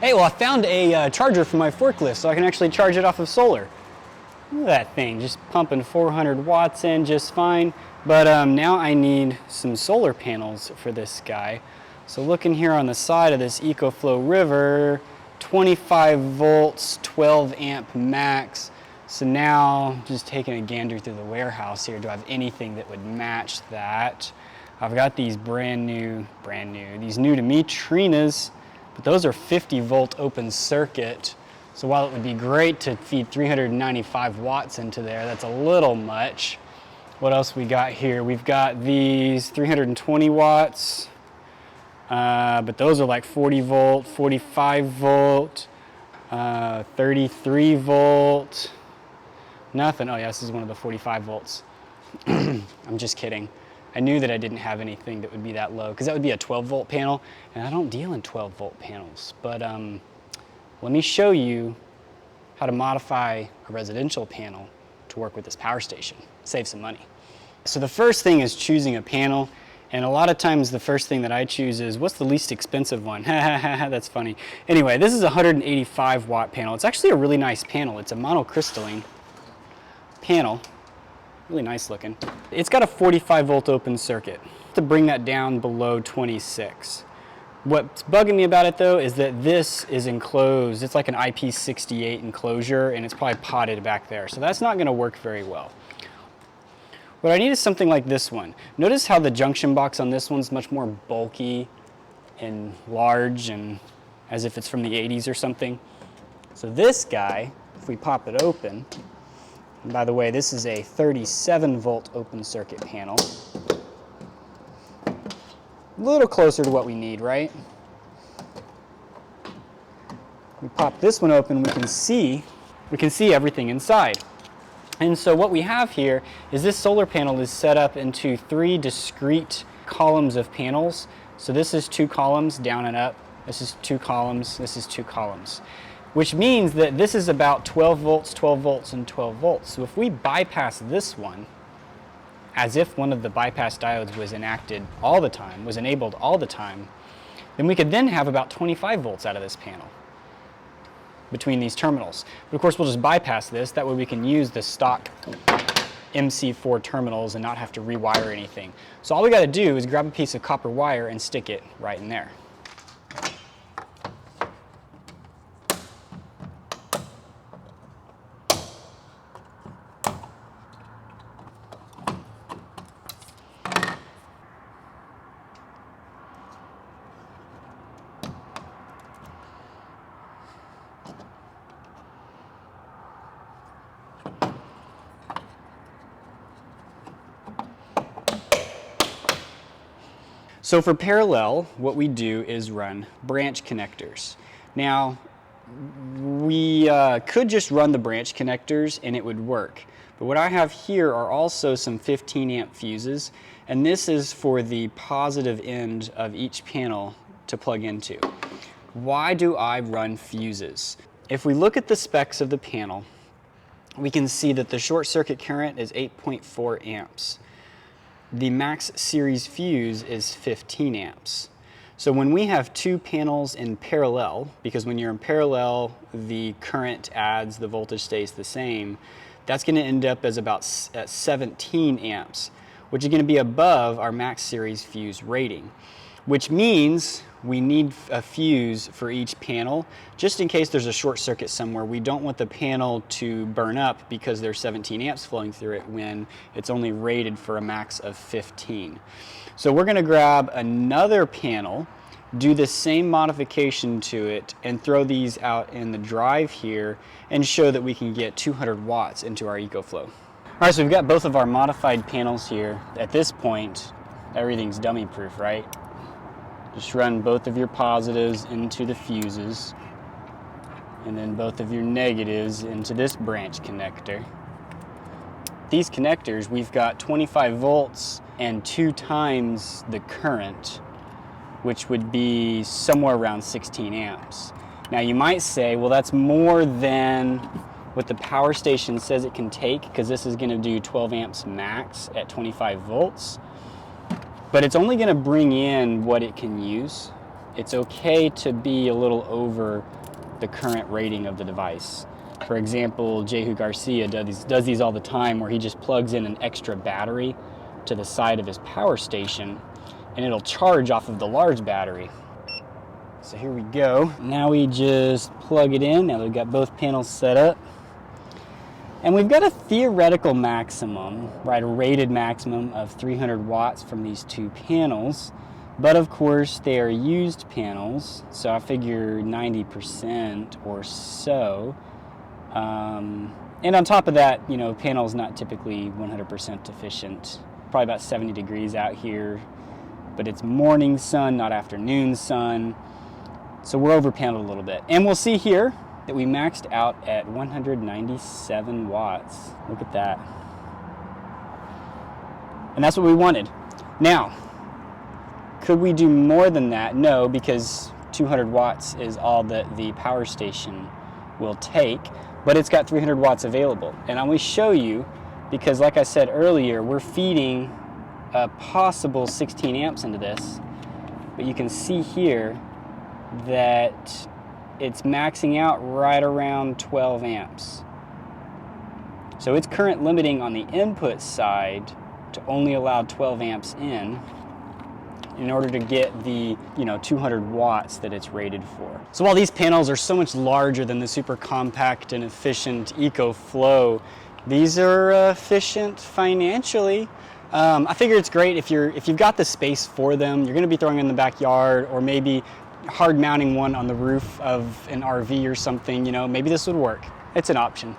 Hey, well, I found a charger for my forklift so I can actually charge it off of solar. Look at that thing, just pumping 400 watts in just fine. But now I need some solar panels for this guy. So looking here on the side of this EcoFlow River, 25 volts, 12 amp max. So now just taking a gander through the warehouse here, do I have anything that would match that? I've got these brand new, these new to me Trinas, but those are 50 volt open circuit. So while it would be great to feed 395 watts into there, that's a little much. What else we got here? We've got these 320 watts, but those are like 40 volt, 45 volt, 33 volt, nothing. Oh yeah, this is one of the 45 volts. I'm just kidding. I knew that I didn't have anything that would be that low, because that would be a 12 volt panel, and I don't deal in 12 volt panels. But let me show you how to modify a residential panel to work with this power station, save some money. So the first thing is choosing a panel, and a lot of times the first thing that I choose is, what's the least expensive one? That's funny. Anyway, this is a 185 watt panel. It's actually a really nice panel. It's a monocrystalline panel. Really nice looking. It's got a 45 volt open circuit to bring that down below 26. What's bugging me about it though is that this is enclosed. It's like an IP68 enclosure, and it's probably potted back there. So that's not going to work very well. What I need is something like this one. Notice how the junction box on this one's much more bulky and large, and as if it's from the 80s or something. So this guy, if we pop it open, and by the way, this is a 37 volt open circuit panel. A little closer to what we need, right? We pop this one open, we can see everything inside. And so what we have here is this solar panel is set up into 3 discrete columns of panels. So this is 2 columns down and up. This is 2 columns. This is 2 columns. Which means that this is about 12 volts, 12 volts, and 12 volts. So if we bypass this one, as if one of the bypass diodes was enacted all the time, was enabled all the time, then we could then have about 25 volts out of this panel between these terminals. But of course, we'll just bypass this. That way we can use the stock MC4 terminals and not have to rewire anything. So all we got to do is grab a piece of copper wire and stick it right in there. So for parallel, what we do is run branch connectors. Now, we could just run the branch connectors and it would work. But what I have here are also some 15 amp fuses, and this is for the positive end of each panel to plug into. Why do I run fuses? If we look at the specs of the panel, we can see that the short circuit current is 8.4 amps. The max series fuse is 15 amps. So when we have 2 panels in parallel, because when you're in parallel, the current adds, the voltage stays the same, that's going to end up as about 17 amps, which is going to be above our max series fuse rating, which means we need a fuse for each panel, just in case there's a short circuit somewhere. We don't want the panel to burn up because there's 17 amps flowing through it when it's only rated for a max of 15. So we're going to grab another panel, do the same modification to it, and throw these out in the drive here and show that we can get 200 watts into our EcoFlow. All right, so we've got both of our modified panels here. At this point, everything's dummy proof, right? Just run both of your positives into the fuses, and then both of your negatives into this branch connector. These connectors, we've got 25 volts and 2 times the current, which would be somewhere around 16 amps. Now you might say, well, that's more than what the power station says it can take, because this is going to do 12 amps max at 25 volts. But it's only going to bring in what it can use. it's okay to be a little over the current rating of the device. For example, Jehu Garcia does these all the time, where he just plugs in an extra battery to the side of his power station and it'll charge off of the large battery. So here we go. Now we just plug it in. Now we've got both panels set up. And we've got a theoretical maximum, right, a rated maximum of 300 watts from these two panels. But of course, they are used panels, so I figure 90% or so. And on top of that, you know, panel's not typically 100% efficient. Probably about 70 degrees out here, but it's morning sun, not afternoon sun. So we're over paneled a little bit. And we'll see here that we maxed out at 197 watts. Look at that. And that's what we wanted. Now, could we do more than that? No, because 200 watts is all that the power station will take, but it's got 300 watts available. And I'm going to show you, because like I said earlier, we're feeding a possible 16 amps into this, but you can see here that it's maxing out right around 12 amps. So it's current limiting on the input side to only allow 12 amps in order to get the 200 watts that it's rated for. So while these panels are so much larger than the super compact and efficient EcoFlow, these are efficient financially. I figure it's great if you've got the space for them. You're going to be throwing them in the backyard, or maybe hard mounting one on the roof of an RV or something. Maybe this would work. It's an option.